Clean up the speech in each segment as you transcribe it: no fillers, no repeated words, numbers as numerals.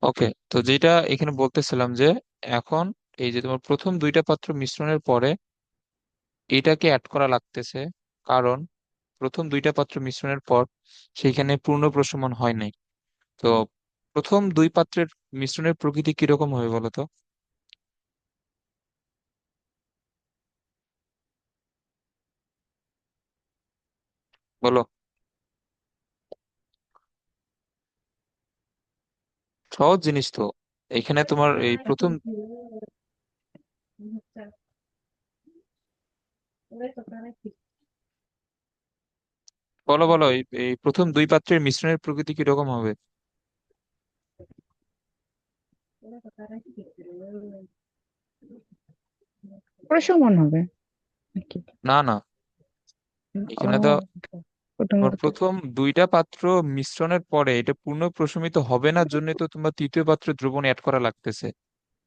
ওকে, তো যেটা এখানে বলতেছিলাম যে এখন এই যে তোমার প্রথম দুইটা পাত্র মিশ্রণের পরে এটাকে অ্যাড করা লাগতেছে, কারণ প্রথম দুইটা পাত্র মিশ্রণের পর সেইখানে পূর্ণ প্রশমন হয় নাই। তো প্রথম দুই পাত্রের মিশ্রণের প্রকৃতি কিরকম হবে বলো তো? বলো। সহজ জিনিস তো। এখানে তোমার এই প্রথম, বলো বলো, এই এই প্রথম দুই পাত্রের মিশ্রণের প্রকৃতি কিরকম হবে? প্রশমন হবে নাকি? না না, ও, এখানে তো তোমার প্রথমত। প্রথম দুইটা পাত্র মিশ্রণের পরে এটা পূর্ণ প্রশমিত হবে না, জন্য তো তোমার তৃতীয় পাত্রে দ্রবণ অ্যাড করা লাগতেছে।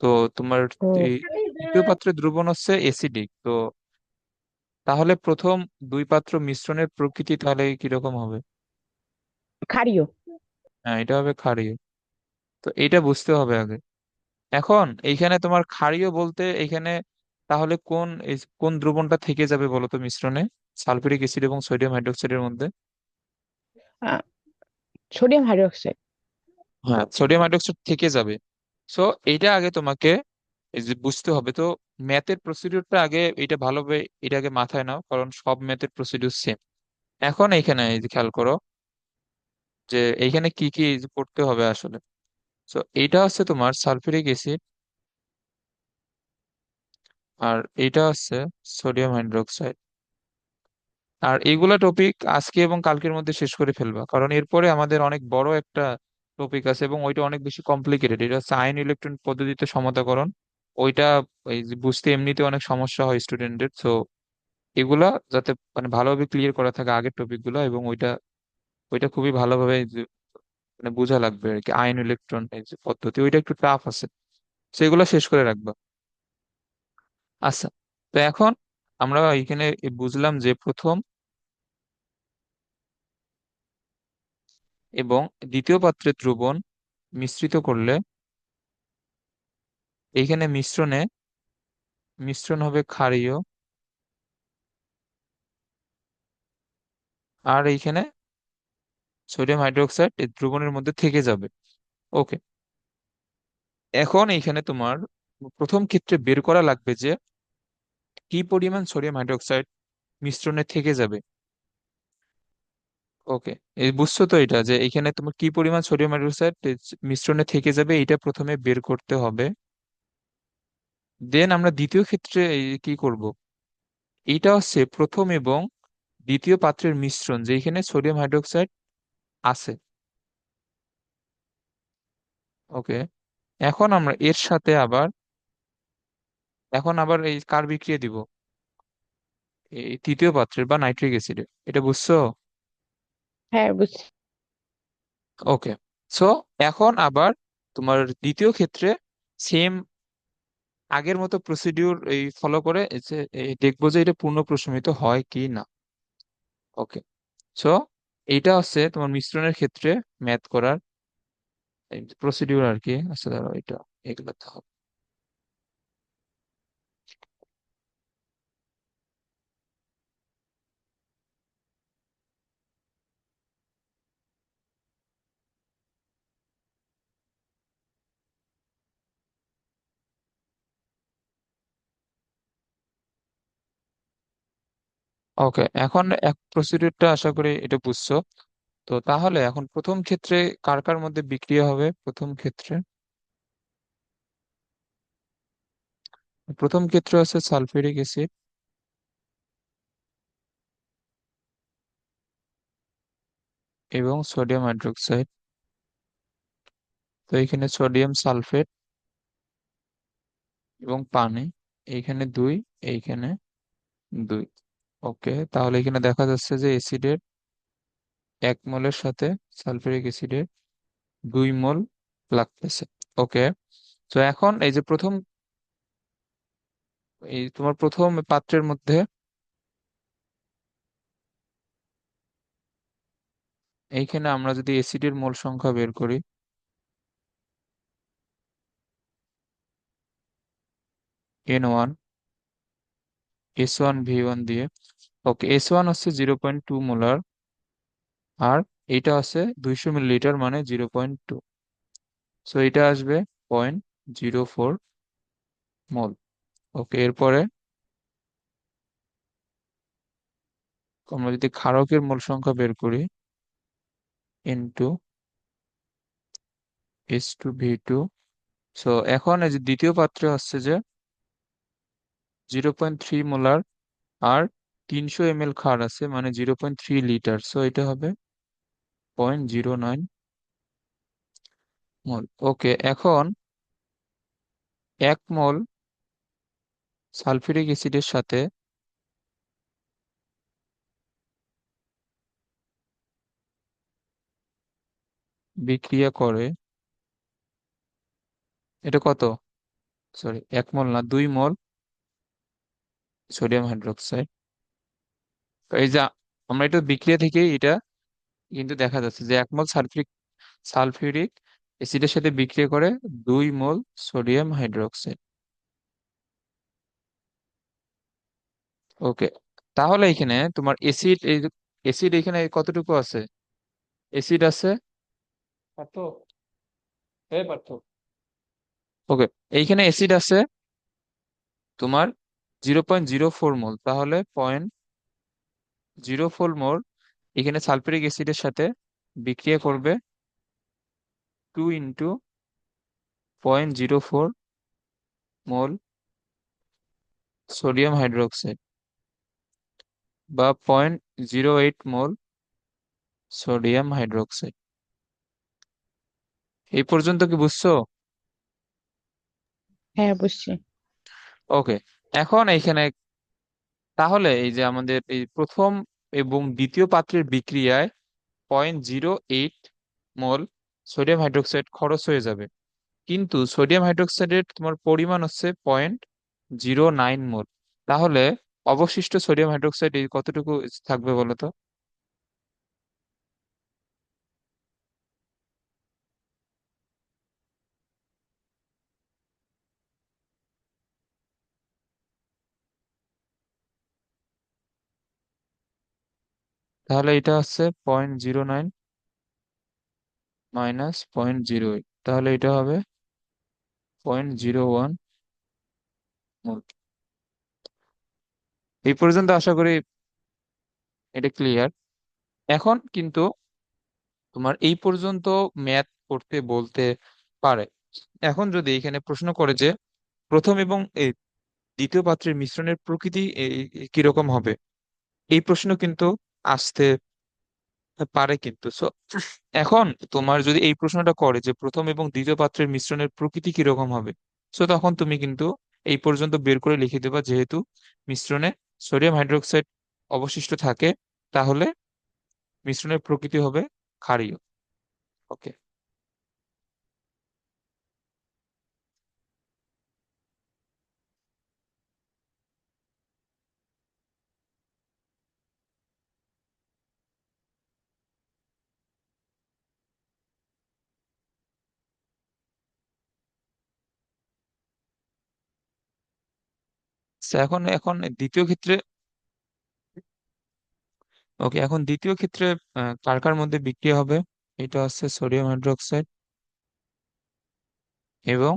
তো তোমার ও, এই তৃতীয় পাত্রের দ্রবণ হচ্ছে অ্যাসিডিক। তো তাহলে প্রথম দুই পাত্র মিশ্রণের প্রকৃতি তাহলে কিরকম হবে? ক্ষারীয়। হ্যাঁ, এটা হবে ক্ষারীয়। তো এটা বুঝতে হবে আগে। এখন এইখানে তোমার ক্ষারীয় বলতে এইখানে তাহলে কোন দ্রবণটা থেকে যাবে বলো তো মিশ্রণে, সালফিউরিক অ্যাসিড এবং সোডিয়াম হাইড্রোক্সাইডের মধ্যে? আহ, সোডিয়াম হাইড্রোক্সাইড। হ্যাঁ, সোডিয়াম হাইড্রোক্সাইড থেকে যাবে। সো এইটা আগে তোমাকে এই যে বুঝতে হবে। তো ম্যাথের প্রসিডিউরটা আগে এটা ভালোভাবে এটা আগে মাথায় নাও, কারণ সব ম্যাথের প্রসিডিউর সেম। এখন এইখানে এই যে খেয়াল করো যে এইখানে কি কি করতে হবে আসলে। তো এইটা হচ্ছে তোমার সালফিউরিক অ্যাসিড, আর এইটা হচ্ছে সোডিয়াম হাইড্রোক্সাইড। আর এইগুলা টপিক আজকে এবং কালকের মধ্যে শেষ করে ফেলবা, কারণ এরপরে আমাদের অনেক বড় একটা টপিক আছে এবং ওইটা অনেক বেশি কমপ্লিকেটেড। এটা হচ্ছে আয়ন ইলেকট্রন পদ্ধতিতে সমতাকরণ। ওইটা এই যে বুঝতে এমনিতে অনেক সমস্যা হয় স্টুডেন্টদের। তো এগুলা যাতে মানে ভালোভাবে ক্লিয়ার করা থাকে আগের টপিক গুলা, এবং ওইটা ওইটা খুবই ভালোভাবে এই যে মানে বোঝা লাগবে আর কি। আয়ন ইলেকট্রন এই যে পদ্ধতি ওইটা একটু টাফ আছে, সেগুলো শেষ করে রাখবা। আচ্ছা, তো এখন আমরা এখানে বুঝলাম যে প্রথম এবং দ্বিতীয় পাত্রের দ্রবণ মিশ্রিত করলে এইখানে মিশ্রণ হবে ক্ষারীয়, আর এইখানে সোডিয়াম হাইড্রোক্সাইড এই দ্রবণের মধ্যে থেকে যাবে। ওকে, এখন এইখানে তোমার প্রথম ক্ষেত্রে বের করা লাগবে যে কি পরিমাণ সোডিয়াম হাইড্রোক্সাইড মিশ্রণে থেকে যাবে। ওকে, এই বুঝছো তো এটা যে এখানে তোমার কি পরিমাণ সোডিয়াম হাইড্রোক্সাইড মিশ্রণে থেকে যাবে, এটা প্রথমে বের করতে হবে। দেন আমরা দ্বিতীয় ক্ষেত্রে কি করব, এইটা হচ্ছে প্রথম এবং দ্বিতীয় পাত্রের মিশ্রণ যেখানে সোডিয়াম হাইড্রোক্সাইড আছে। ওকে, এখন আমরা এর সাথে আবার এখন আবার এই কার বিক্রিয়া দিব, এই তৃতীয় পাত্রের বা নাইট্রিক অ্যাসিডের। এটা বুঝছো? হ্যাঁ, বুঝছি। ওকে, সো এখন আবার তোমার দ্বিতীয় ক্ষেত্রে সেম আগের মতো প্রসিডিউর এই ফলো করে এই যে দেখবো যে এটা পূর্ণ প্রশমিত হয় কি না। ওকে, সো এইটা হচ্ছে তোমার মিশ্রণের ক্ষেত্রে ম্যাথ করার প্রসিডিউর আর কি। আচ্ছা ধরো এটা এগুলো তো হবে। ওকে, এখন এক প্রসিডিউরটা আশা করি এটা বুঝছো। তো তাহলে এখন প্রথম ক্ষেত্রে কার কার মধ্যে বিক্রিয়া হবে? প্রথম ক্ষেত্রে হচ্ছে সালফিউরিক অ্যাসিড এবং সোডিয়াম হাইড্রোক্সাইড। তো এখানে সোডিয়াম সালফেট এবং পানি, এইখানে দুই, এইখানে দুই। ওকে, তাহলে এখানে দেখা যাচ্ছে যে অ্যাসিডের 1 মোলের সাথে সালফিউরিক অ্যাসিডের 2 মোল লাগতেছে। ওকে, তো এখন এই যে এই তোমার প্রথম পাত্রের মধ্যে এইখানে আমরা যদি অ্যাসিডের মোল সংখ্যা বের করি, N1 S1V1 দিয়ে। ওকে, S1 হচ্ছে 0.2 মোলার, আর এটা আছে 200 মিলিলিটার মানে 0.2, সো এটা আসবে 0.04 মোল। ওকে, এরপরে আমরা যদি ক্ষারকের মোল সংখ্যা বের করি, ইনটু H2V2, সো এখন এই যে দ্বিতীয় পাত্রে হচ্ছে যে 0.3 মোলার, আর 300 ml ক্ষার আছে মানে 0.3 লিটার, সো এটা হবে 0.09 মোল। ওকে, এখন 1 মোল সালফিউরিক অ্যাসিডের সাথে বিক্রিয়া করে, এটা কত, সরি 1 মোল না, 2 মোল সোডিয়াম হাইড্রোক্সাইড। এই যে আমরা এটা বিক্রিয়া থেকে এটা কিন্তু দেখা যাচ্ছে যে 1 মোল সালফিউরিক অ্যাসিডের সাথে বিক্রিয়া করে 2 মোল সোডিয়াম হাইড্রোক্সাইড। ওকে, তাহলে এখানে তোমার অ্যাসিড, এই অ্যাসিড এখানে কতটুকু আছে, অ্যাসিড আছে পার্থ, এই পার্থ। ওকে, এইখানে অ্যাসিড আছে তোমার 0.04 মোল, তাহলে 0.04 মোল এখানে সালফিউরিক অ্যাসিডের সাথে বিক্রিয়া করবে 2 × 0.04 মোল সোডিয়াম হাইড্রোক্সাইড, বা 0.08 মোল সোডিয়াম হাইড্রোক্সাইড। এই পর্যন্ত কি বুঝছো? হ্যাঁ, বুঝছি। ওকে, এখন এইখানে তাহলে এই যে আমাদের এই প্রথম এবং দ্বিতীয় পাত্রের বিক্রিয়ায় 0.08 মোল সোডিয়াম হাইড্রোক্সাইড খরচ হয়ে যাবে, কিন্তু সোডিয়াম হাইড্রোক্সাইডের তোমার পরিমাণ হচ্ছে 0.09 মোল। তাহলে অবশিষ্ট সোডিয়াম হাইড্রোক্সাইড এই কতটুকু থাকবে বলো তো? তাহলে এটা হচ্ছে 0.09 মাইনাস 0.08, তাহলে এটা হবে 0.01 মোল। এই পর্যন্ত আশা করি এটা ক্লিয়ার। এখন কিন্তু তোমার এই পর্যন্ত ম্যাথ করতে বলতে পারে। এখন যদি এখানে প্রশ্ন করে যে প্রথম এবং এই দ্বিতীয় পাত্রের মিশ্রণের প্রকৃতি কিরকম হবে, এই প্রশ্ন কিন্তু আসতে পারে কিন্তু। সো এখন তোমার যদি এই প্রশ্নটা করে যে প্রথম এবং দ্বিতীয় পাত্রের মিশ্রণের প্রকৃতি কিরকম হবে, সো তখন তুমি কিন্তু এই পর্যন্ত বের করে লিখে দেবা, যেহেতু মিশ্রণে সোডিয়াম হাইড্রোক্সাইড অবশিষ্ট থাকে, তাহলে মিশ্রণের প্রকৃতি হবে ক্ষারীয়। ওকে, এখন এখন দ্বিতীয় ক্ষেত্রে, ওকে এখন দ্বিতীয় ক্ষেত্রে কার কার মধ্যে বিক্রিয়া হবে, এটা হচ্ছে সোডিয়াম হাইড্রোক্সাইড এবং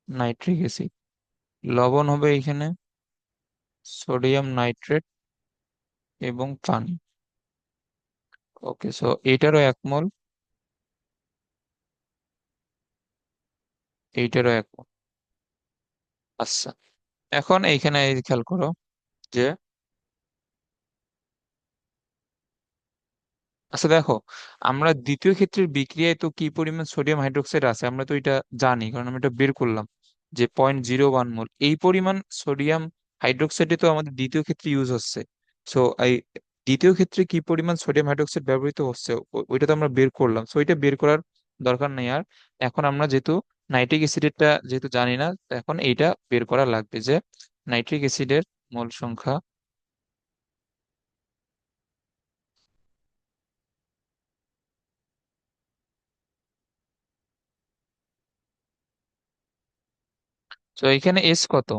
নাইট্রিক অ্যাসিড। লবণ হবে এখানে সোডিয়াম নাইট্রেট এবং পানি। ওকে, সো এইটারও 1 মোল, এইটারও 1 মোল। আচ্ছা, এখন এইখানে এই খেয়াল করো যে, আচ্ছা দেখো, আমরা দ্বিতীয় ক্ষেত্রের বিক্রিয়ায় তো কি পরিমাণ সোডিয়াম হাইড্রোক্সাইড আছে আমরা তো এটা জানি, কারণ আমরা এটা বের করলাম যে 0.01 মোল এই পরিমাণ সোডিয়াম হাইড্রোক্সাইডে তো আমাদের দ্বিতীয় ক্ষেত্রে ইউজ হচ্ছে। সো এই দ্বিতীয় ক্ষেত্রে কি পরিমাণ সোডিয়াম হাইড্রোক্সাইড ব্যবহৃত হচ্ছে ওইটা তো আমরা বের করলাম, সো এটা বের করার দরকার নেই আর। এখন আমরা যেহেতু নাইট্রিক অ্যাসিডেরটা যেহেতু জানি না, এখন এইটা বের করা লাগবে যে নাইট্রিক অ্যাসিডের মোল সংখ্যা। তো এখানে এস কত?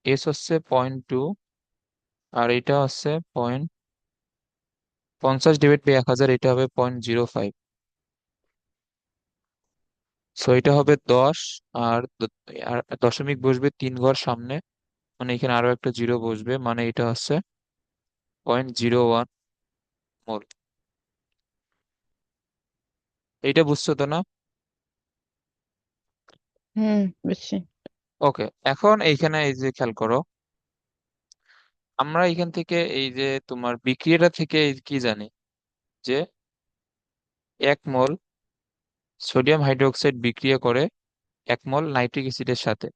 এস হচ্ছে 0.2, আর এটা হচ্ছে 50 ডিভাইড বাই 1000, এটা হবে 0.05। সো এটা হবে 10। আর দশমিক বসবে 3 ঘর সামনে, মানে এখানে আরো একটা জিরো বসবে, মানে এটা হচ্ছে 0.01 মোল। এইটা বুঝছো তো না? হুম, বুঝছি। ওকে, এখন এইখানে এই যে খেয়াল করো, আমরা এখান থেকে এই যে তোমার বিক্রিয়াটা থেকে কি জানি, যে 1 মোল সোডিয়াম হাইড্রোক্সাইড বিক্রিয়া করে 1 মোল নাইট্রিক অ্যাসিডের সাথে।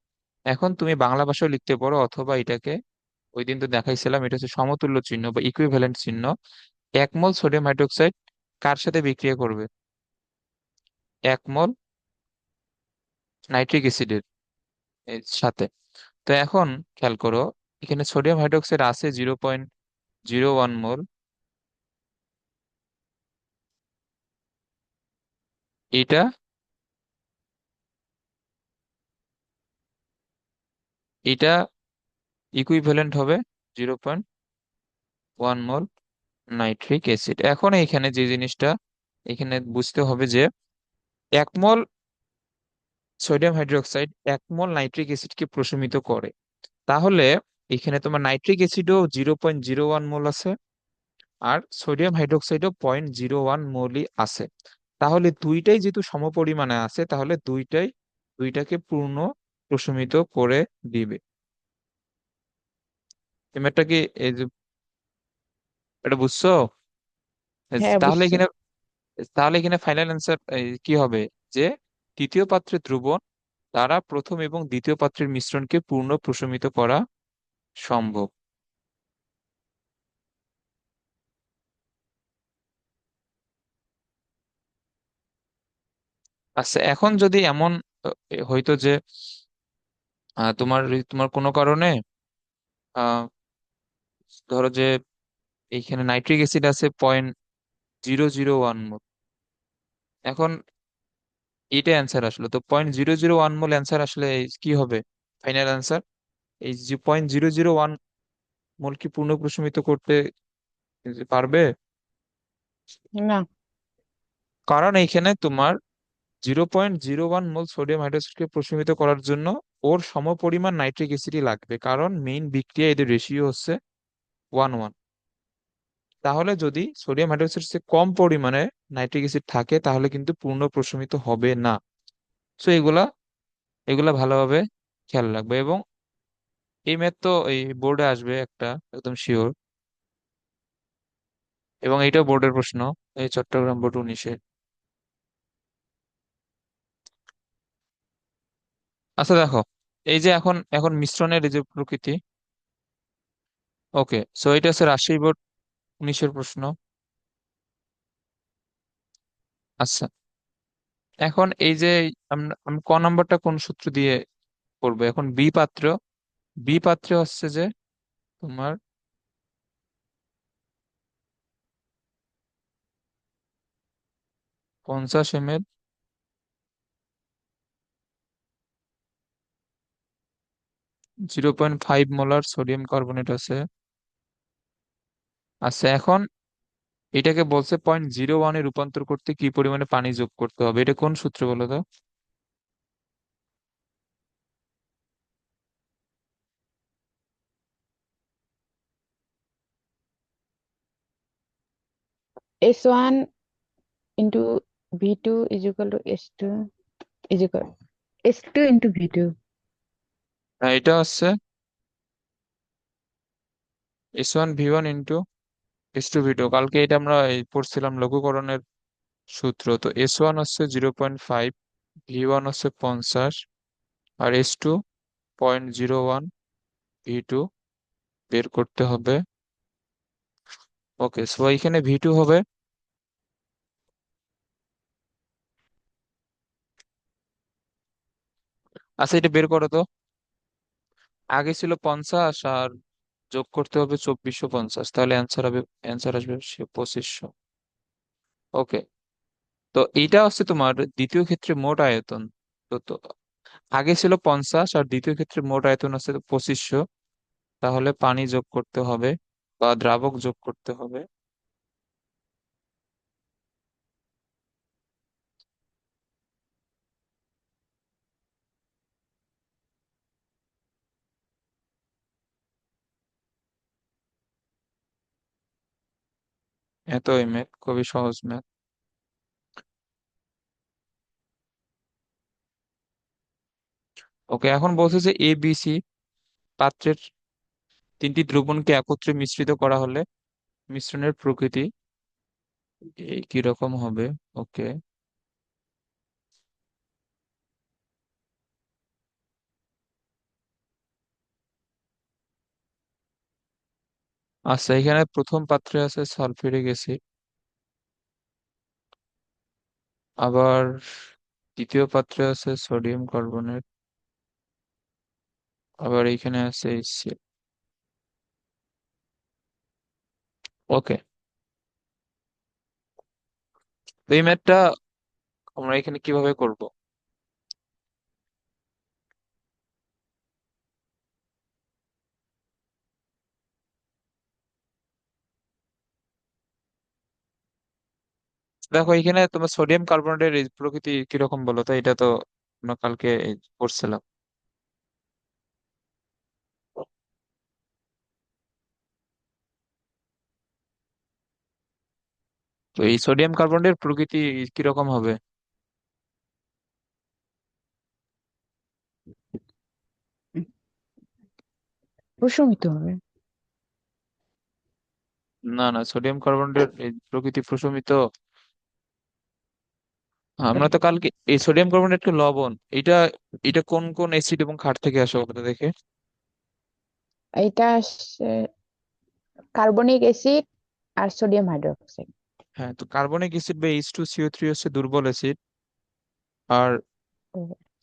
এখন তুমি বাংলা ভাষায় লিখতে পারো, অথবা এটাকে ওই দিন তো দেখাইছিলাম, এটা হচ্ছে সমতুল্য চিহ্ন বা ইকুইভ্যালেন্ট চিহ্ন। 1 মোল সোডিয়াম হাইড্রোক্সাইড কার সাথে বিক্রিয়া করবে? 1 মোল নাইট্রিক অ্যাসিডের সাথে। তো এখন খেয়াল করো, এখানে সোডিয়াম হাইড্রোক্সাইড আছে 0.01 মোল। এটা এটা ইকুইভ্যালেন্ট হবে 0.1 মোল নাইট্রিক অ্যাসিড। এখন এইখানে যে জিনিসটা এখানে বুঝতে হবে, যে 1 মোল সোডিয়াম হাইড্রোক্সাইড 1 মোল নাইট্রিক অ্যাসিডকে প্রশমিত করে। তাহলে এখানে তোমার নাইট্রিক অ্যাসিডও 0.01 মোল আছে, আর সোডিয়াম হাইড্রোক্সাইডও 0.01 মোলই আছে। তাহলে দুইটাই যেহেতু সমপরিমাণে আছে, তাহলে দুইটাকে পূর্ণ প্রশমিত করে দিবে। তুমি একটা কি এই যে এটা বুঝছো? হ্যাঁ, তাহলে বুঝছি। এখানে তাহলে এখানে ফাইনাল অ্যান্সার কি হবে, যে তৃতীয় পাত্রের দ্রবণ দ্বারা প্রথম এবং দ্বিতীয় পাত্রের মিশ্রণকে পূর্ণ প্রশমিত করা সম্ভব। আচ্ছা, এখন যদি এমন হইতো যে তোমার তোমার কোনো কারণে আহ, ধরো যে এইখানে নাইট্রিক অ্যাসিড আছে 0.001 মোল। এখন এটা অ্যান্সার আসলো, তো 0.001 মোল অ্যান্সার আসলে কি হবে ফাইনাল অ্যান্সার? এই যে 0.001 মোল কি পূর্ণ প্রশমিত করতে পারবে? না। কারণ এইখানে তোমার 0.01 মোল সোডিয়াম হাইড্রোক্সাইডকে প্রশমিত করার জন্য ওর সমপরিমাণ নাইট্রিক অ্যাসিডই লাগবে, কারণ মেইন বিক্রিয়া এদের রেশিও হচ্ছে 1:1। তাহলে যদি সোডিয়াম হাইড্রোক্সাইড চেয়ে কম পরিমাণে নাইট্রিক অ্যাসিড থাকে, তাহলে কিন্তু পূর্ণ প্রশমিত হবে না। সো এগুলা এগুলা ভালোভাবে খেয়াল রাখবে, এবং এই ম্যাথ তো এই বোর্ডে আসবে একটা, একদম শিওর। এবং এইটাও বোর্ডের প্রশ্ন, এই চট্টগ্রাম বোর্ড 19-এ। আচ্ছা দেখো, এই যে এখন এখন মিশ্রণের এই যে প্রকৃতি। ওকে, সো এটা হচ্ছে রাজশাহী বোর্ড 19-এর প্রশ্ন। আচ্ছা, এখন এই যে আমরা ক নাম্বারটা কোন সূত্র দিয়ে করবো? এখন বি পাত্রে হচ্ছে যে তোমার 50 ml 0.5 মোলার সোডিয়াম কার্বনেট আছে। আচ্ছা, এখন এটাকে বলছে 0.01-এ রূপান্তর করতে কি পরিমাণে পানি যোগ করতে হবে, এটা কোন সূত্র বলো তো? S1 into V2 is equal to S2 is equal S2 into V2। এটা হচ্ছে S1V1 S2V2। কালকে এটা আমরা পড়ছিলাম লঘুকরণের সূত্র। তো S1 হচ্ছে 0.5, V1 হচ্ছে 50, আর S2 0.01, V2 বের করতে হবে। ওকে, সো এখানে V2 হবে, আচ্ছা এটা বের করো তো। আগে ছিল 50, আর যোগ করতে হবে 2450, তাহলে অ্যান্সার আসবে 2500। ওকে, তো এইটা হচ্ছে তোমার দ্বিতীয় ক্ষেত্রে মোট আয়তন। তো তো আগে ছিল 50 আর দ্বিতীয় ক্ষেত্রে মোট আয়তন আছে 2500। তাহলে পানি যোগ করতে হবে বা দ্রাবক যোগ করতে হবে। এতই ম্যাথ, খুবই সহজ ম্যাথ। ওকে, এখন বলছে যে এ বি সি পাত্রের তিনটি দ্রবণকে একত্রে মিশ্রিত করা হলে মিশ্রণের প্রকৃতি এই কিরকম হবে। ওকে, আচ্ছা, এখানে প্রথম পাত্রে আছে সালফিউরিক অ্যাসিড, আবার দ্বিতীয় পাত্রে আছে সোডিয়াম কার্বনেট, আবার এইখানে আছে HCl। ওকে, তো এই ম্যাথটা আমরা এখানে কিভাবে করব? দেখো, এখানে তোমার সোডিয়াম কার্বনেটের এই প্রকৃতি কিরকম বলো তো, এটা তো আমরা কালকে এই পড়ছিলাম। তো এই সোডিয়াম কার্বনেটের প্রকৃতি কিরকম হবে? প্রশমিত হবে। না না, সোডিয়াম কার্বনেটের এই প্রকৃতি প্রশমিত। আমরা তো কালকে এই সোডিয়াম কার্বনেট একটা লবণ, এটা এটা কোন কোন অ্যাসিড এবং ক্ষার থেকে আসে বলতে দেখে। এটা কার্বনিক অ্যাসিড আর সোডিয়াম হাইড্রোক্সাইড। হ্যাঁ, তো কার্বনিক অ্যাসিড বা H2CO3 হচ্ছে দুর্বল অ্যাসিড, আর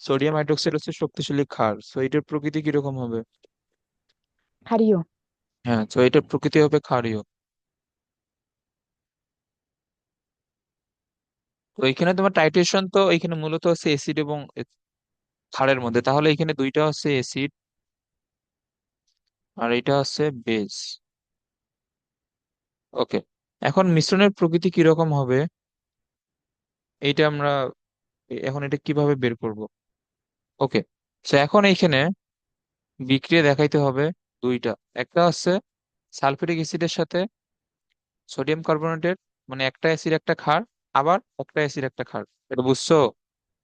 সোডিয়াম হাইড্রোক্সাইড হচ্ছে শক্তিশালী ক্ষার। তো এটার প্রকৃতি কিরকম হবে? ক্ষারীয়। হ্যাঁ, তো এটার প্রকৃতি হবে ক্ষারীয়। তো এখানে তোমার টাইট্রেশন তো এখানে মূলত হচ্ছে অ্যাসিড এবং ক্ষারের মধ্যে, তাহলে এখানে দুইটা হচ্ছে অ্যাসিড আর এটা হচ্ছে বেস। ওকে, এখন মিশ্রণের প্রকৃতি কিরকম হবে এইটা আমরা এখন এটা কিভাবে বের করব? ওকে, তো এখন এইখানে বিক্রিয়া দেখাইতে হবে দুইটা। একটা হচ্ছে সালফিউরিক অ্যাসিডের সাথে সোডিয়াম কার্বনেটের, মানে একটা অ্যাসিড একটা ক্ষার, আবার একটা অ্যাসিড একটা ক্ষার। এটা বুঝছো?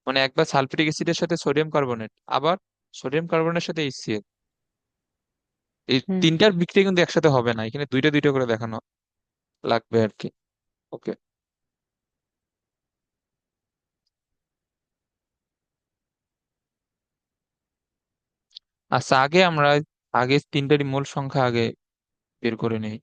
মানে একবার সালফিউরিক অ্যাসিডের সাথে সোডিয়াম কার্বনেট, আবার সোডিয়াম কার্বনের সাথে HCl। এই হুম। তিনটার বিক্রিয়া কিন্তু একসাথে হবে না, এখানে দুইটা দুইটা করে দেখানো লাগবে আর কি। ওকে, আচ্ছা, আগে তিনটারই মূল সংখ্যা আগে বের করে নেই।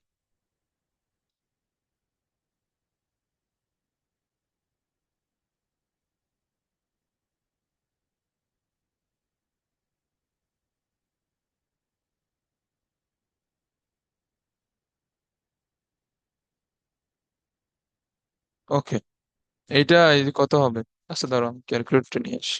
ওকে, এইটা এই কত হবে? আচ্ছা, দাঁড়াও ক্যালকুলেটর নিয়ে আসি।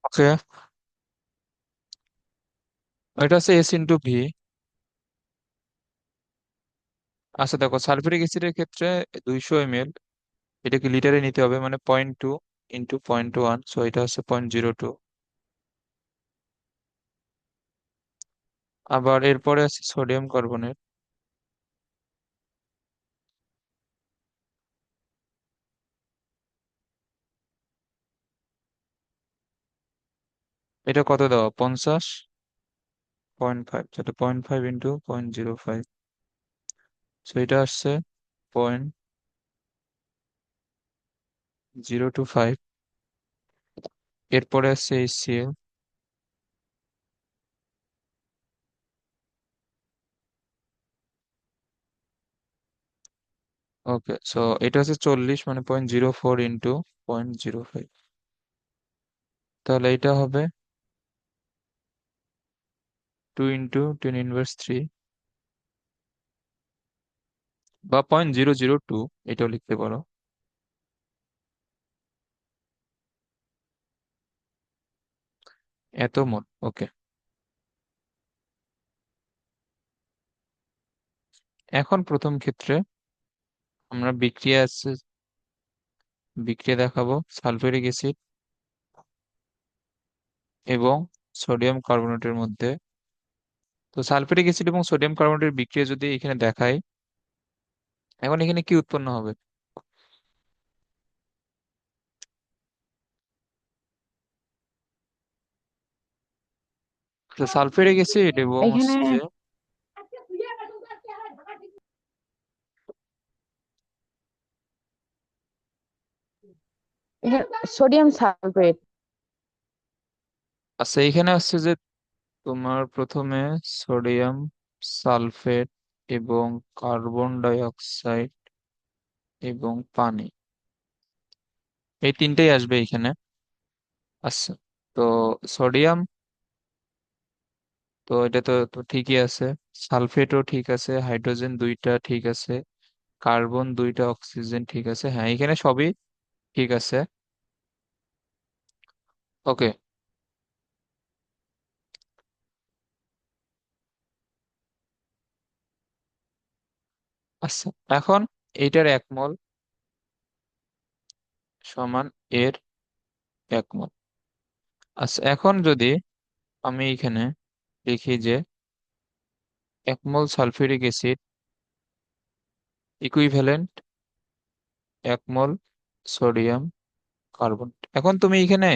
ওকে, এটা হচ্ছে S × V। আচ্ছা দেখো, সালফিউরিক অ্যাসিডের ক্ষেত্রে 200 ml, এটাকে লিটারে নিতে হবে, মানে 0.2 ইন্টু 0.1, সো এটা হচ্ছে 0.02। আবার এরপরে আছে সোডিয়াম কার্বনেট, এটা কত দেওয়া? 50.5, যেটা 0.5 ইন্টু 0.05, সো এটা আসছে 0.025। এরপরে আছে HCl। ওকে, সো এটা হচ্ছে 40, মানে 0.04 × 0.05। তাহলে এটা হবে 2 × 10⁻³ বা 0.002, এটাও লিখতে পারো। এত মোল। ওকে, এখন প্রথম ক্ষেত্রে আমরা বিক্রিয়া দেখাবো সালফিউরিক অ্যাসিড এবং সোডিয়াম কার্বনেটের মধ্যে। তো সালফিউরিক অ্যাসিড এবং সোডিয়াম কার্বনেটের বিক্রিয়া যদি এখানে দেখাই, এখন এখানে কি উৎপন্ন হবে? তো সালফিউরিক অ্যাসিড এবং এখানে হচ্ছে যে এখানে সোডিয়াম সালফেট। আচ্ছা, এখানে হচ্ছে যে তোমার প্রথমে সোডিয়াম সালফেট এবং কার্বন ডাই অক্সাইড এবং পানি, এই তিনটেই আসবে এখানে। আচ্ছা, তো সোডিয়াম, তো এটা তো ঠিকই আছে। সালফেটও ঠিক আছে, হাইড্রোজেন দুইটা ঠিক আছে, কার্বন দুইটা, অক্সিজেন ঠিক আছে। হ্যাঁ, এখানে সবই ঠিক আছে। ওকে। আচ্ছা, এখন এইটার 1 মোল সমান এর 1 মোল। আচ্ছা, এখন যদি আমি এখানে লিখি যে 1 mole sulphuric acid equivalent 1 mole sodium carbon. এখন তুমি এখানে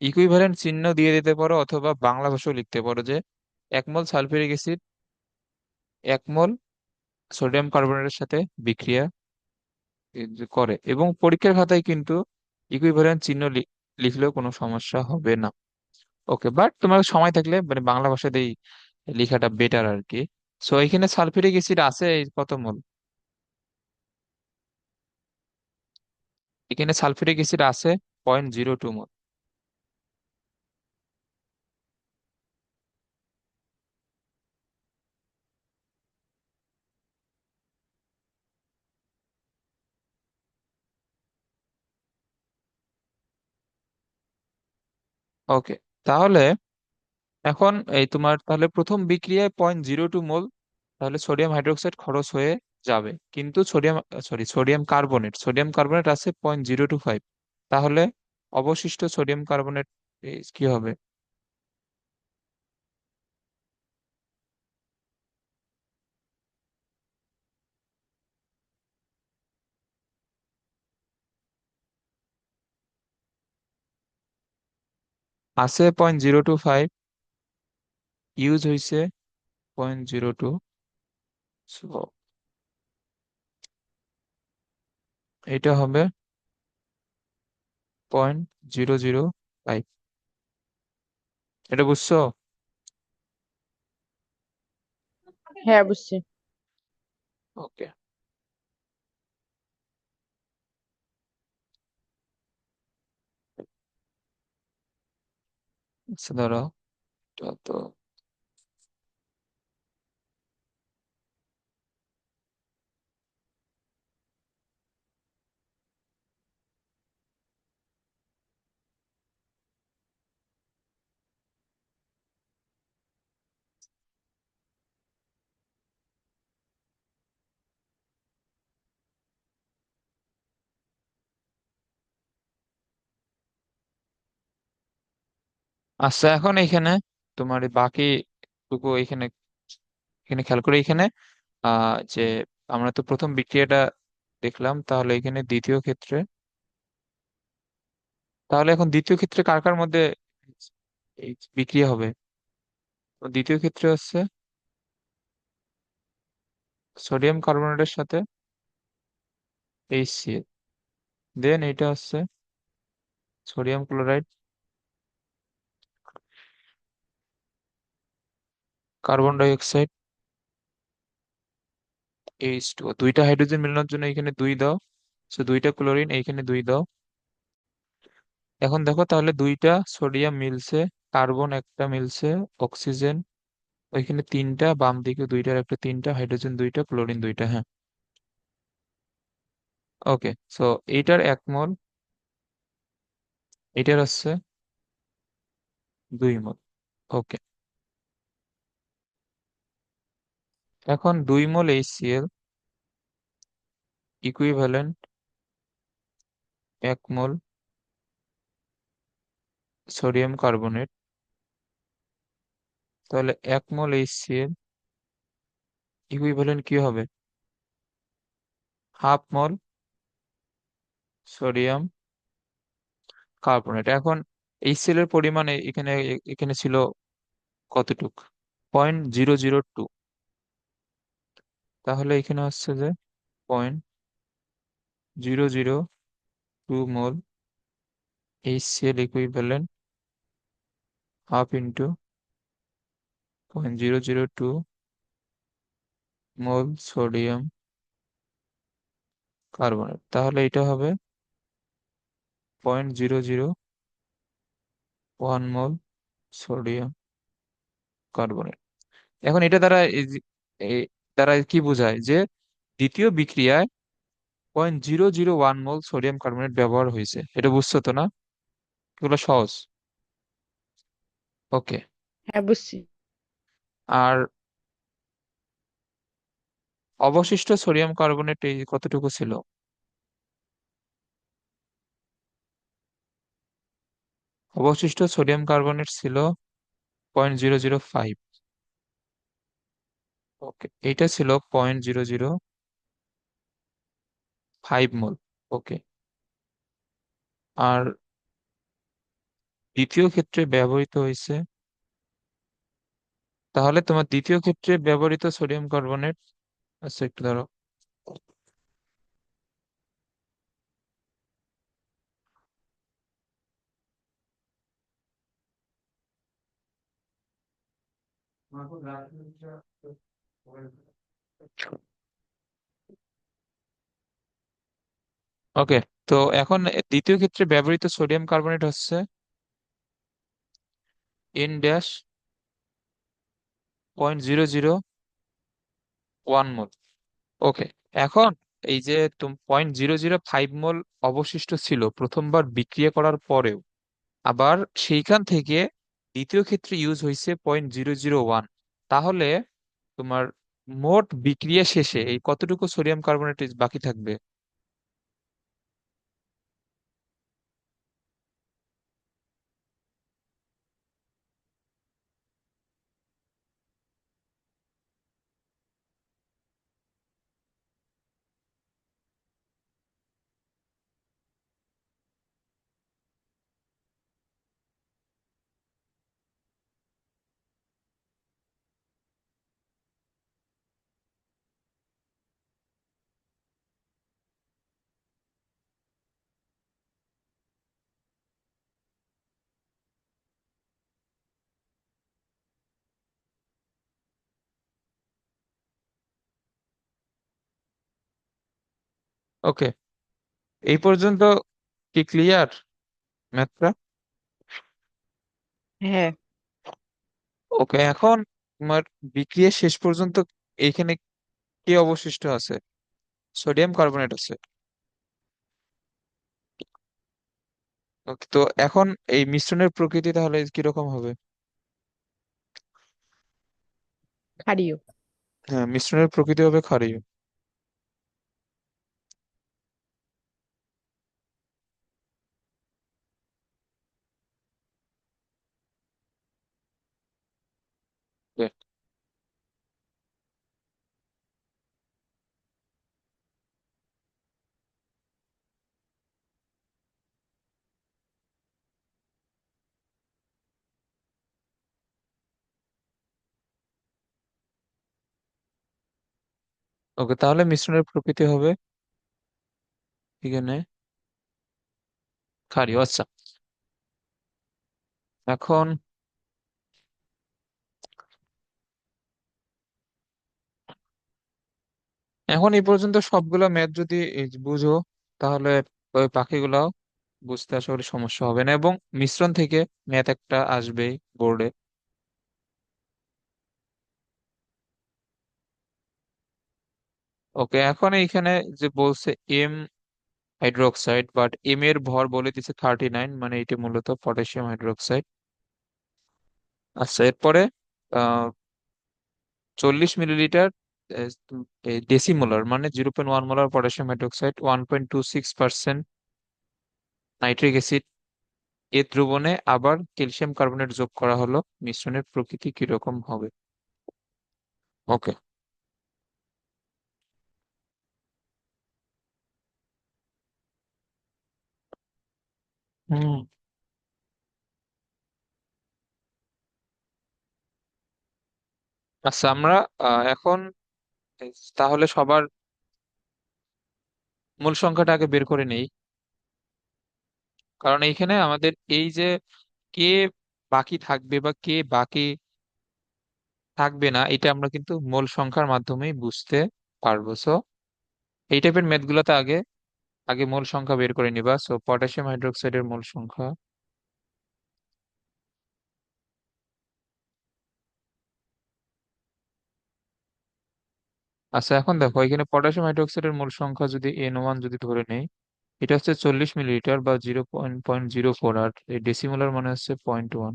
ইকুইভ্যালেন্ট চিহ্ন দিয়ে দিতে পারো, অথবা বাংলা ভাষাও লিখতে পারো যে 1 mole sulphuric acid 1 mole sodium কার্বনেটের সাথে বিক্রিয়া যে করে, এবং পরীক্ষার খাতায় কিন্তু ইকুইভ্যালেন্ট চিহ্ন লিখলেও কোনো সমস্যা হবে না। ওকে, বাট তোমার সময় থাকলে মানে বাংলা ভাষাতেই লেখাটা বেটার আর কি। সো এখানে সালফিউরিক অ্যাসিড আছে কত মোল? এখানে সালফিউরিক অ্যাসিড আছে 0.02 মোল। ওকে, তাহলে এখন এই তোমার তাহলে প্রথম বিক্রিয়ায় 0.02 মোল তাহলে সোডিয়াম হাইড্রোক্সাইড খরচ হয়ে যাবে, কিন্তু সোডিয়াম কার্বনেট আছে 0.025। তাহলে অবশিষ্ট সোডিয়াম কার্বনেট কি হবে? আছে 0.025, ইউজ হয়েছে 0.02, এটা হবে 0.005। এটা বুঝছো? হ্যাঁ, বুঝছি। ওকে, আচ্ছা ধরো এটা তো আচ্ছা, এখন এখানে তোমার এই বাকি টুকু এখানে এখানে খেয়াল করে এখানে যে আমরা তো প্রথম বিক্রিয়াটা দেখলাম, তাহলে এখানে দ্বিতীয় ক্ষেত্রে, তাহলে এখন দ্বিতীয় ক্ষেত্রে কার কার মধ্যে এই বিক্রিয়া হবে? তো দ্বিতীয় ক্ষেত্রে হচ্ছে সোডিয়াম কার্বনেটের সাথে HCl, দেন এটা হচ্ছে sodium chloride carbon die oxide H2O, দুইটা হাইড্রোজেন মেলানোর জন্য এখানে দুই দাও, সো দুইটা ক্লোরিন এইখানে দুই দাও। এখন দেখো তাহলে দুইটা সোডিয়াম মিলছে, কার্বন একটা মিলছে, অক্সিজেন ওইখানে তিনটা, বাম দিকে দুইটার একটা তিনটা, হাইড্রোজেন দুইটা, ক্লোরিন দুইটা, হ্যাঁ। ওকে, সো এইটার 1 মোল, এটার হচ্ছে 2 মোল। ওকে, এখন 2 মোল HCl equivalent 1 mole sodium carbonate. তাহলে 1 মোল HCl ইকুইভ্যালেন্ট কি হবে? হাফ মোল সোডিয়াম কার্বনেট। এখন HCl এর পরিমাণ এখানে এখানে ছিল কতটুক? 0.002। তাহলে এখানে হচ্ছে যে 0.002 মোল HCl ইকুইভ্যালেন্ট হাফ ইন্টু 0.002 মোল সোডিয়াম কার্বনেট। তাহলে এটা হবে 0.001 মোল সোডিয়াম কার্বনেট। এখন এটা দ্বারা দ্বারা কি বোঝায় যে দ্বিতীয় বিক্রিয়ায় 0.001 মোল সোডিয়াম কার্বনেট ব্যবহার হয়েছে, এটা বুঝছো তো না? এগুলো সহজ। ওকে। হ্যাঁ, বুঝছি। আর অবশিষ্ট সোডিয়াম কার্বনেট এই কতটুকু ছিল? অবশিষ্ট সোডিয়াম কার্বনেট ছিল 0.005। ওকে, এইটা ছিল 0.005 মোল। ওকে। আর দ্বিতীয় ক্ষেত্রে ব্যবহৃত হয়েছে, তাহলে তোমার দ্বিতীয় ক্ষেত্রে ব্যবহৃত সোডিয়াম কার্বনেট, আচ্ছা একটু ধরো। ওকে, তো এখন দ্বিতীয় ক্ষেত্রে ব্যবহৃত সোডিয়াম কার্বনেট হচ্ছে N-0.001 মোল। ওকে, এখন এই যে 0.005 মোল অবশিষ্ট ছিল প্রথমবার বিক্রিয়া করার পরেও, আবার সেইখান থেকে দ্বিতীয় ক্ষেত্রে ইউজ হয়েছে 0.001। তাহলে তোমার মোট বিক্রিয়া শেষে এই কতটুকু সোডিয়াম কার্বনেট বাকি থাকবে? ওকে, এই পর্যন্ত কি ক্লিয়ার ম্যাথটা? হ্যাঁ। ওকে, এখন তোমার বিক্রিয়া শেষ পর্যন্ত এইখানে কি অবশিষ্ট আছে? সোডিয়াম কার্বনেট আছে। ওকে, তো এখন এই মিশ্রণের প্রকৃতি তাহলে কিরকম হবে? ক্ষারীয়। হ্যাঁ, মিশ্রণের প্রকৃতি হবে ক্ষারীয়। ওকে, ওকে, তাহলে মিশ্রণের প্রকৃতি হবে এখানে ক্ষারীয়। আচ্ছা, এখন এখন এই পর্যন্ত সবগুলা ম্যাথ যদি এই যে বুঝো, তাহলে ওই বাকিগুলাও বুঝতে আশা করি সমস্যা হবে না, এবং মিশ্রণ থেকে ম্যাথ একটা আসবেই বোর্ডে। ওকে, এখন এইখানে যে বলছে এম হাইড্রোক্সাইড, বাট এম এর ভর বলে দিচ্ছে 39, মানে এটি মূলত পটাশিয়াম হাইড্রোক্সাইড। আচ্ছা, এরপরে 40 মিলিলিটার ডেসিমোলার মানে 0.1 molar potassium hydroxide, 1.26% nitric acid, এ দ্রবণে আবার ক্যালসিয়াম কার্বনেট যোগ করা হলো, মিশ্রণের প্রকৃতি কিরকম হবে? ওকে। হুম। আচ্ছা, আমরা এখন তাহলে সবার মূল সংখ্যাটা আগে বের করে নেই, কারণ এইখানে আমাদের এই যে কে বাকি থাকবে বা কে বাকি থাকবে না, এটা আমরা কিন্তু মূল সংখ্যার মাধ্যমেই বুঝতে পারবো। সো এই টাইপের ম্যাথ গুলোতে আগে আগে মূল সংখ্যা বের করে নিবা। সো পটাশিয়াম হাইড্রোক্সাইডের মূল সংখ্যা। আচ্ছা, এখন দেখো এখানে পটাশিয়াম হাইড্রোক্সাইডের মূল সংখ্যা যদি N1 যদি ধরে নেই, এটা হচ্ছে 40 মিলিলিটার বা 0.04, আর এই ডেসিমোলার মানে হচ্ছে 0.1।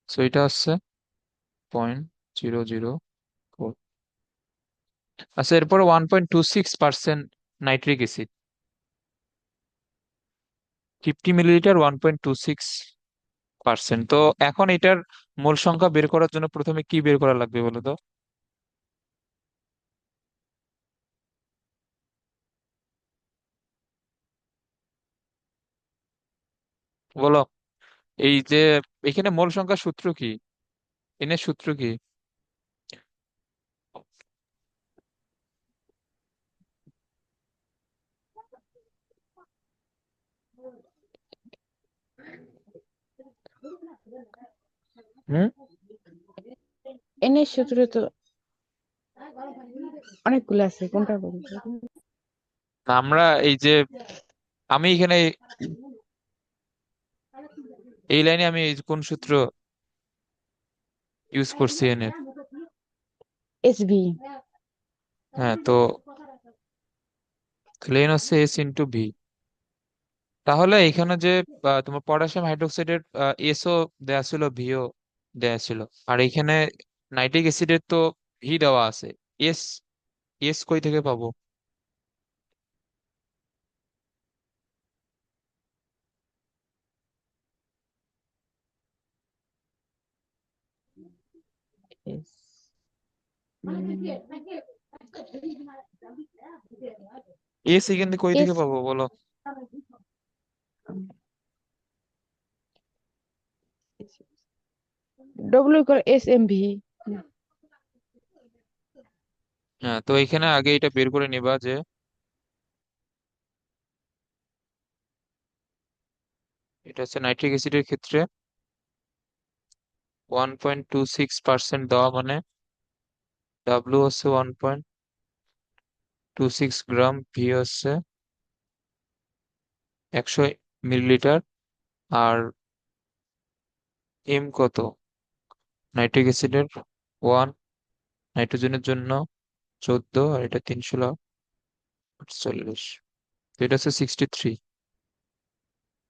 সো এটা হচ্ছে 0.004। আচ্ছা, এরপর 1.26% নাইট্রিক অ্যাসিড, 50 মিলিলিটার, 1.26%। তো এখন এটার মূল সংখ্যা বের করার জন্য প্রথমে কি বের করা লাগবে বলো তো? বলো। এই যে এখানে মূল সংখ্যার সূত্র কি? এনের সূত্র কি? হুম। এন এর সূত্র তো অনেকগুলো আছে, কোনটা বলবো? আমরা এই যে আমি এখানে এই লাইনে আমি এই যে কোন সূত্র ইউজ করছি এনের? S V. হ্যাঁ, তো লেন হচ্ছে S × V। তাহলে এখানে যে তোমার পটাশিয়াম হাইড্রোক্সাইডের এসও দেয়া ছিল, ভিও দেয়া ছিল, আর এখানে নাইট্রিক অ্যাসিডের তো ভি দেওয়া আছে। এস এস কই থেকে পাবো? এস এস এখানে কই থেকে এস পাবো বলো? ডব্লিউ করে এস এম ভি। হ্যাঁ, তো এখানে আগে এটা বের করে নিবা যে এটা হচ্ছে নাইট্রিক অ্যাসিডের ক্ষেত্রে 1.26% দেওয়া, মানে ডাব্লু হচ্ছে 1.26 গ্রাম, ভি হচ্ছে 100 মিলিলিটার, আর এম কত? নাইট্রিক অ্যাসিডের 1, নাইট্রোজেনের জন্য 14, আর এটা 348। তো এটা হচ্ছে 63।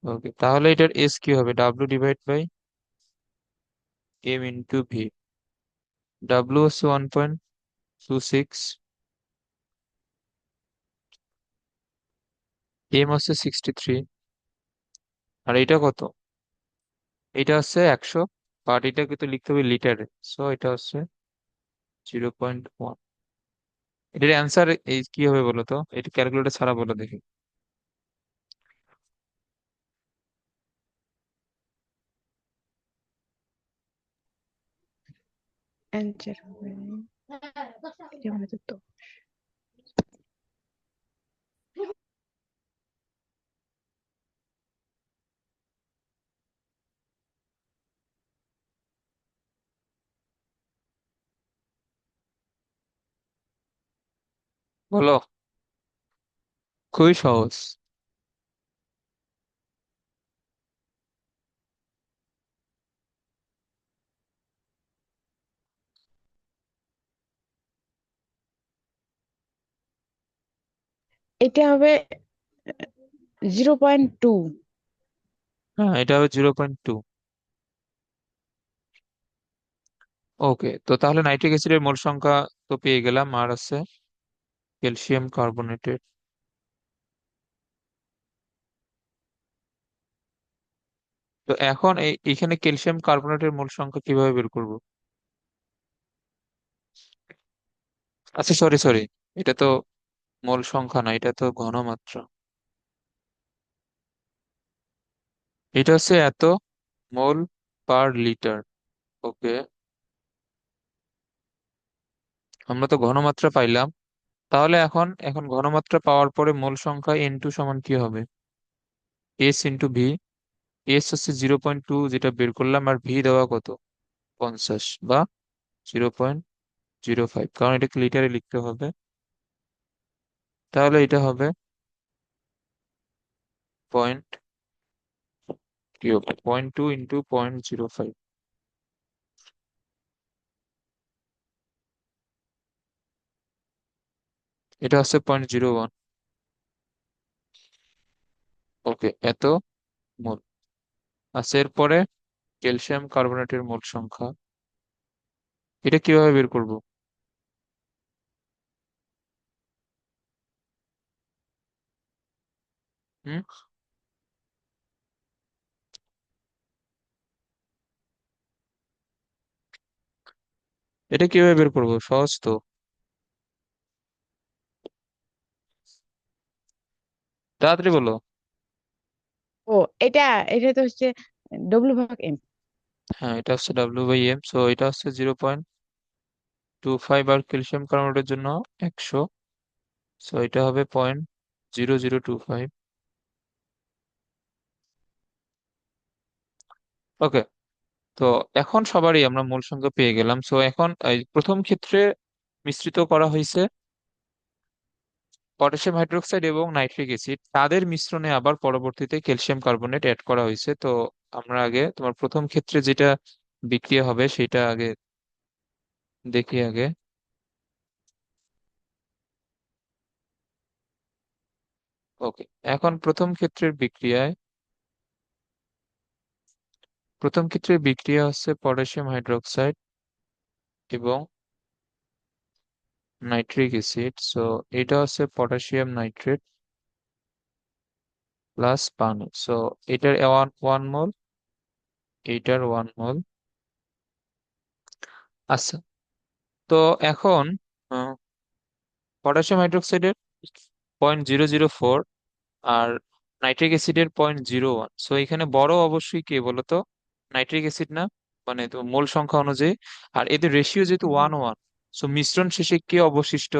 ওকে, তাহলে এটার এস কি হবে? W/M × V। ডাব্লু হচ্ছে 1.26, এম হচ্ছে 63, আর এটা কত? এটা হচ্ছে 100, বাট এটা কিন্তু লিখতে হবে লিটারে। সো এটা হচ্ছে 0.1। এটার অ্যান্সার এই কি হবে বলো তো? এটা ক্যালকুলেটর ছাড়া বলো দেখি। অ্যান্সার হবে, এটা মনে তো। বলো। খুবই সহজ। এটা হবে 0.2। হ্যাঁ, এটা হবে 0.2। ওকে, তো তাহলে নাইট্রিক অ্যাসিডের মোল সংখ্যা তো পেয়ে গেলাম, আর আছে ক্যালসিয়াম কার্বনেটের। তো এখন এখানে ক্যালসিয়াম কার্বনেটের মোল সংখ্যা কিভাবে বের করব? আচ্ছা, সরি সরি, এটা তো মোল সংখ্যা না, এটা তো ঘনমাত্রা। এটা হচ্ছে এত মোল পার লিটার। ওকে, আমরা তো ঘনমাত্রা পাইলাম। তাহলে এখন এখন ঘনমাত্রা পাওয়ার পরে মোল সংখ্যা N2 সমান কি হবে? S into V. এস হচ্ছে 0.2 যেটা বের করলাম, আর ভি দেওয়া কত? 50 বা 0.05, কারণ এটাকে লিটারে লিখতে হবে। তাহলে এটা হবে পয়েন্ট, কি হবে, 0.2 ইন্টু 0.05। এটা হচ্ছে 0.01। ওকে, এত মোল। আচ্ছা, এরপরে ক্যালসিয়াম কার্বনেটের মোল সংখ্যা, এটা কিভাবে বের করব? হুম, এটা কিভাবে বের করব? সহজ তো। তাড়াতাড়ি বলো। ও, এটা এটা তো হচ্ছে W/M। হ্যাঁ, এটা হচ্ছে W/M, সো এটা হচ্ছে 0.25, আর ক্যালসিয়াম কার্বনেটের জন্য 100, সো এটা হবে 0.0025। ওকে, তো এখন সবারই আমরা মূল সংখ্যা পেয়ে গেলাম। সো এখন এই প্রথম ক্ষেত্রে মিশ্রিত করা হয়েছে পটাশিয়াম হাইড্রোক্সাইড এবং নাইট্রিক অ্যাসিড, তাদের মিশ্রণে আবার পরবর্তীতে ক্যালসিয়াম কার্বনেট অ্যাড করা হয়েছে। তো আমরা আগে তোমার প্রথম ক্ষেত্রে যেটা বিক্রিয়া হবে সেটা আগে দেখি আগে। ওকে, এখন প্রথম ক্ষেত্রের বিক্রিয়া হচ্ছে পটাশিয়াম হাইড্রোক্সাইড এবং নাইট্রিক অ্যাসিড। সো এটা হচ্ছে পটাশিয়াম নাইট্রেট প্লাস পানি। সো এটার ওয়ান ওয়ান মোল, এইটার 1 মোল। আচ্ছা, তো এখন পটাশিয়াম হাইড্রোক্সাইডের 0.004, আর নাইট্রিক অ্যাসিডের 0.01। সো এখানে বড় অবশ্যই কে বলতো? নাইট্রিক অ্যাসিড না? মানে তো মোল সংখ্যা অনুযায়ী। আর এদের রেশিও যেহেতু 1:1, সো মিশ্রণ শেষে কে অবশিষ্ট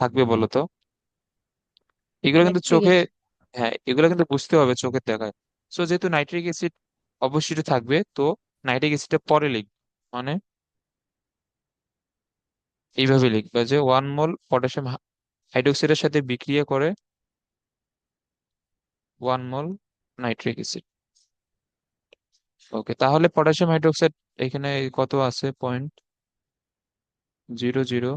থাকবে বলতো? এগুলো কিন্তু নাইট্রিক চোখে, অ্যাসিড। হ্যাঁ এগুলো কিন্তু বুঝতে হবে চোখের দেখায়। সো যেহেতু নাইট্রিক অ্যাসিড অবশিষ্ট থাকবে, তো নাইট্রিক অ্যাসিডটা পরে লিখবে, মানে এইভাবে লিখবে যে 1 মোল পটাশিয়াম হাইড্রোক্সাইডের সাথে বিক্রিয়া করে 1 মোল নাইট্রিক অ্যাসিড। ওকে, তাহলে পটাশিয়াম হাইড্রোক্সাইড এখানে কত আছে? 0.00